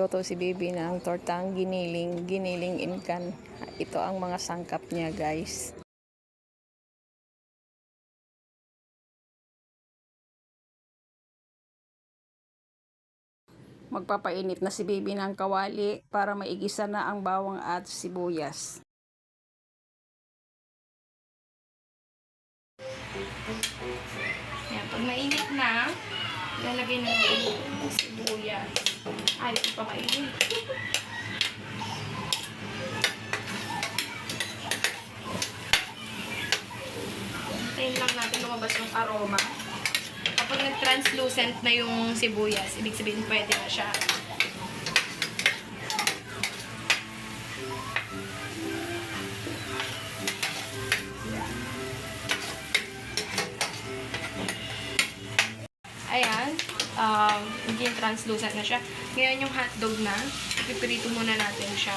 Magluluto si Bibi ng tortang giniling inkan. Ito ang mga sangkap niya, guys. Magpapainit na si Bibi ng kawali para maigisa na ang bawang at sibuyas. Yan, pag mainit na, lalagay na ng sibuyas. Ay, ito pa mainit. Hintayin lang natin lumabas yung aroma. Kapag nag-translucent na yung sibuyas, ibig sabihin pwede na siya. Ayan, naging translucent na siya. Ngayon yung hotdog na, pipirito muna natin siya.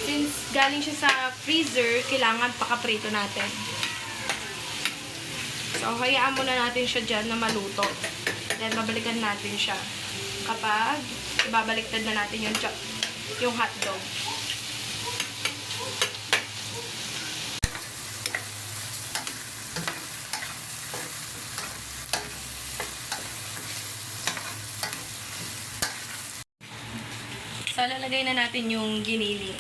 Since galing siya sa freezer, kailangan pakaprito natin. So, hayaan muna natin siya dyan na maluto. Then, babalikan natin siya kapag ibabaliktad na natin yung hotdog. So, lalagay na natin yung giniling.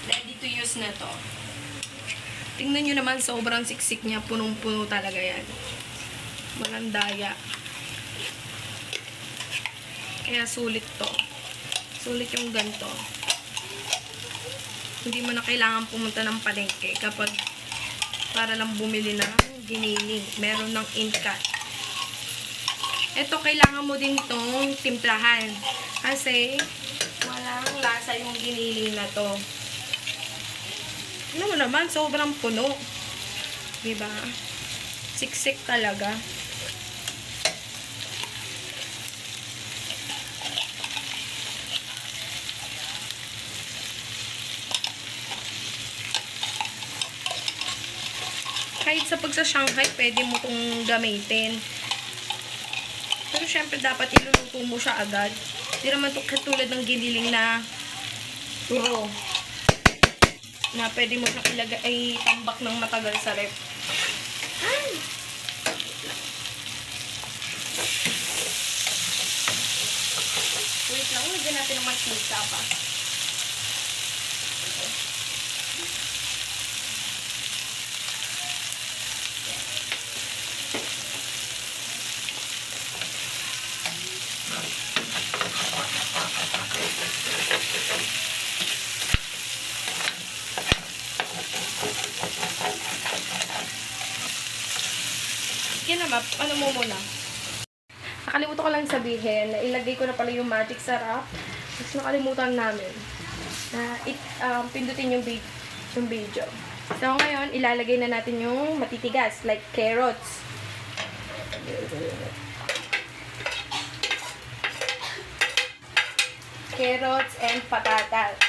Ready to use na to. Tingnan nyo naman, sobrang siksik niya. Punong-puno talaga yan. Walang daya. Kaya sulit to. Sulit yung ganito. Hindi mo na kailangan pumunta ng palengke kapag para lang bumili ng giniling. Meron ng inkat. Ito, kailangan mo din itong timplahan. Kasi, walang lasa yung giniling na to. Ano mo naman, sobrang puno. Diba? Siksik talaga. Kahit sa pagsa-Shanghai, pwede mo itong gamitin. Pero syempre, dapat iluluto mo siya agad. Hindi naman ito katulad ng giniling na raw. Na pwede mo siyang ilagay ay tambak ng matagal sa ref. Ay! Wait lang, lagyan natin ng mantika pa. Yan na, ano mo muna. Nakalimutan ko lang sabihin na ilagay ko na pala yung magic sarap. Tapos nakalimutan namin na pindutin yung video. So ngayon, ilalagay na natin yung matitigas like carrots. Carrots and patatas.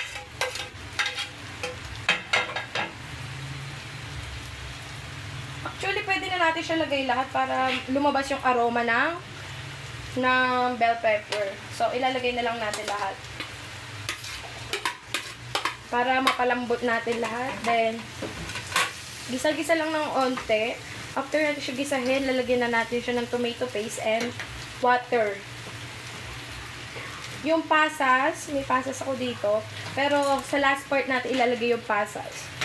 Actually, pwede na natin siya lagay lahat para lumabas yung aroma ng bell pepper. So, ilalagay na lang natin lahat. Para mapalambot natin lahat. Then, gisa-gisa lang ng onte. After natin siya gisahin, lalagyan na natin siya ng tomato paste and water. Yung pasas, may pasas ako dito. Pero, sa last part natin ilalagay yung pasas.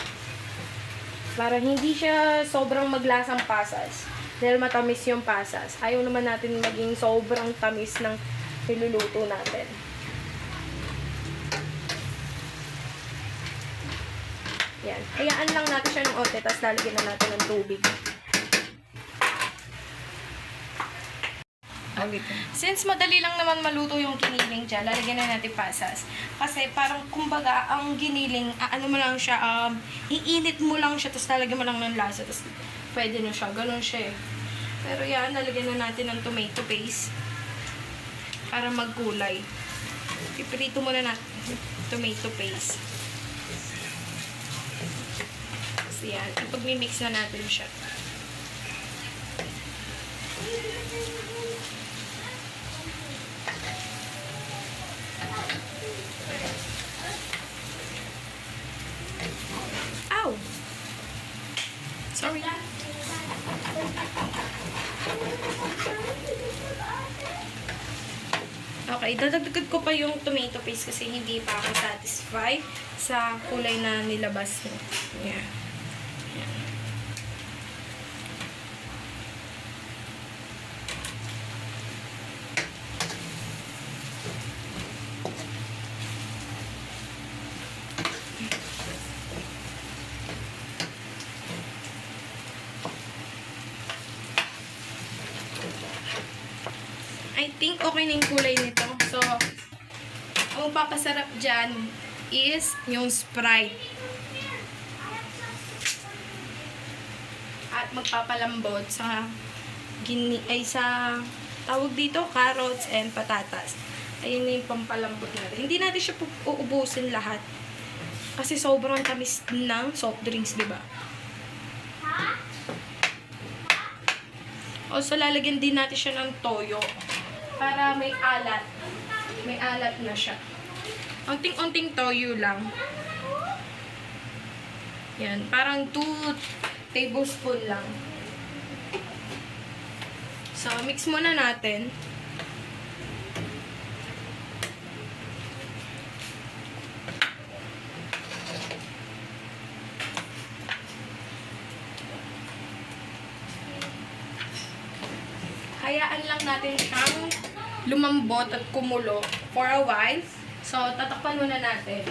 Para hindi siya sobrang maglasang pasas. Dahil matamis yung pasas. Ayaw naman natin maging sobrang tamis ng niluluto natin. Yan. Hayaan lang natin siya ng onte, tapos lalagyan na natin ng tubig. Since madali lang naman maluto yung giniling dyan, lalagyan na natin pasas. Kasi parang kumbaga, ang giniling, ano mo lang siya, iinit mo lang siya, tapos lalagyan mo lang ng lasa, tapos pwede na siya. Ganun siya eh. Pero yan, lalagyan na natin ng tomato paste para magkulay. Pipirito muna natin tomato paste. Tapos yan, ipag-mix na natin siya. Ow! Sorry. Okay, dadagdagan ko pa yung tomato paste kasi hindi pa ako satisfied sa kulay na nilabas mo. Yeah. Yan. I think okay na yung kulay nito. So, ang magpapasarap dyan is yung Sprite. At magpapalambot sa sa tawag dito, carrots and patatas. Ayun na yung pampalambot natin. Hindi natin siya uubusin lahat. Kasi sobrang tamis ng soft drinks, di ba? O, so lalagyan din natin siya ng toyo. Para may alat. May alat na siya. Unting-unting toyo lang. Yan. Parang 2 tablespoon lang. So, mix muna natin. Hayaan lang natin siyang lumambot at kumulo for a while. So, tatakpan muna natin.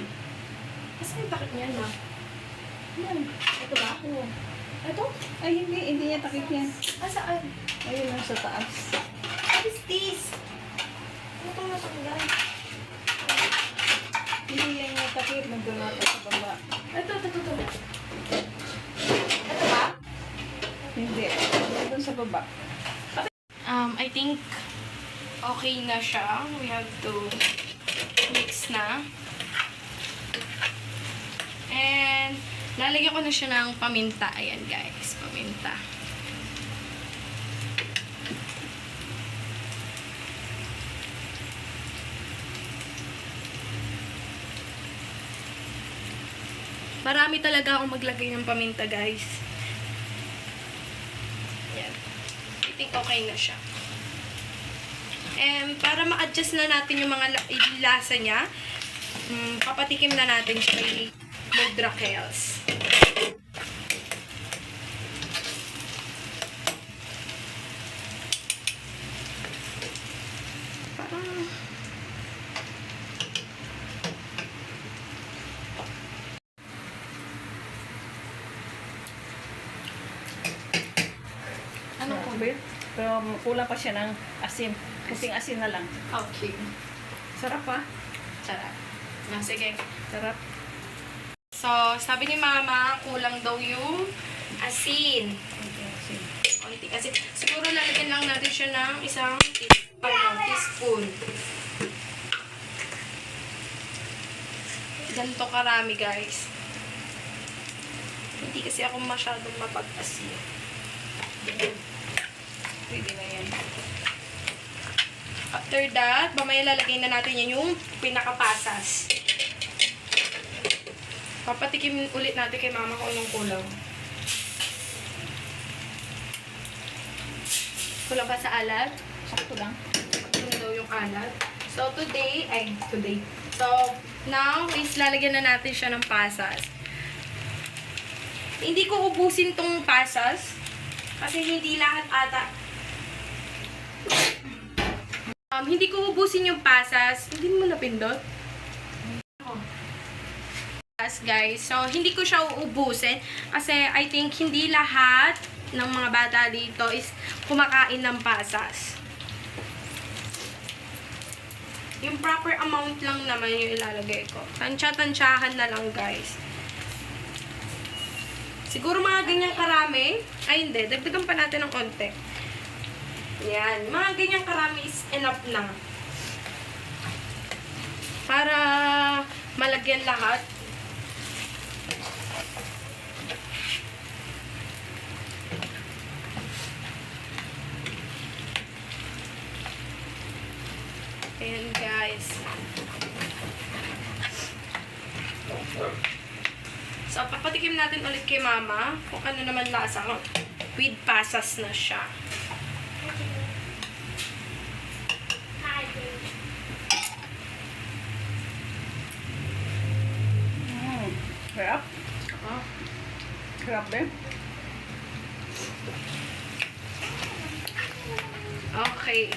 Kasi yung takip niyan, ma? Yan. Ito ba? Oo. Ito? Ay, hindi niya takip yan. Saan? Ayun lang sa taas. What is this? Ano itong natanggal? Hindi yan niya takip, nandun natin sa baba. Ito. Ito ba? Hindi, nandun sa baba. I think okay na siya. We have to mix na. And lalagyan ko na siya ng paminta. Ayan guys, paminta. Marami talaga akong maglagay ng paminta guys. Ayan. I think okay na siya. And para ma-adjust na natin yung mga lasa niya, papatikim na natin siya kay Modracels. Parang ano po? Pero kulang pa siya ng asin. Kasing asin na lang. Okay. Sarap pa. Sarap. Sige. Sarap. So, sabi ni Mama, kulang daw yung asin. Okay, asin. Konti asin. Siguro lalagyan lang natin siya ng isang teaspoon. Ganito karami, guys. Hindi kasi ako masyadong mapag-asin. Pwede na yan. After that, mamaya lalagay na natin yan yung pinakapasas. Papatikim ulit natin kay Mama kung anong kulang. Kulang ba sa alat? Sakto lang. Yun daw yung alat. So, So, now, is lalagyan na natin siya ng pasas. Hindi ko ubusin tong pasas. Kasi hindi lahat ata. Hindi ko ubusin yung pasas. Hindi mo napindot? Guys, so hindi ko siya uubusin. Kasi I think hindi lahat ng mga bata dito is kumakain ng pasas. Yung proper amount lang naman yung ilalagay ko. Tansya-tansyahan na lang, guys. Siguro mga ganyang karami. Ay, hindi. Dagdagan pa natin ng konti. Yan. Mga ganyang karami is enough na. Para malagyan lahat. Ayan, guys. So, papatikim natin ulit kay Mama kung ano naman lasa with pasas na siya. Sarap. Oh. Sarap din. Okay.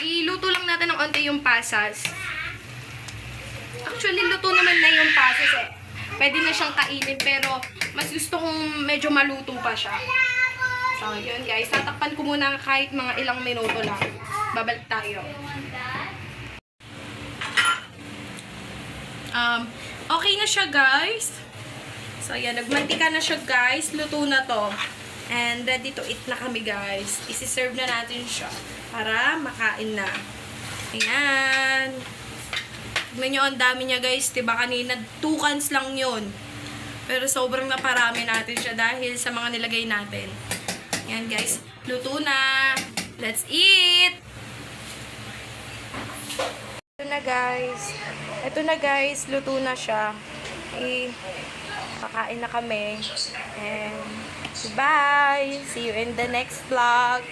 Iluto lang natin ng onti yung pasas. Actually, luto naman na yung pasas eh. Pwede na siyang kainin pero mas gusto kong medyo maluto pa siya. So, yun guys. Tatakpan ko muna kahit mga ilang minuto lang. Babalik tayo. Okay na siya guys. So, yan. Nagmantika na siya guys. Luto na to. And ready to eat na kami guys. Isi-serve na natin siya para makain na. Ayan. Tignan nyo, ang dami niya guys. Diba kanina, 2 cans lang yun. Pero sobrang naparami natin siya dahil sa mga nilagay natin. Ayan guys. Luto na. Let's eat! Ito na guys. Ito na guys. Luto na siya. Kakain na kami. And bye! See you in the next vlog.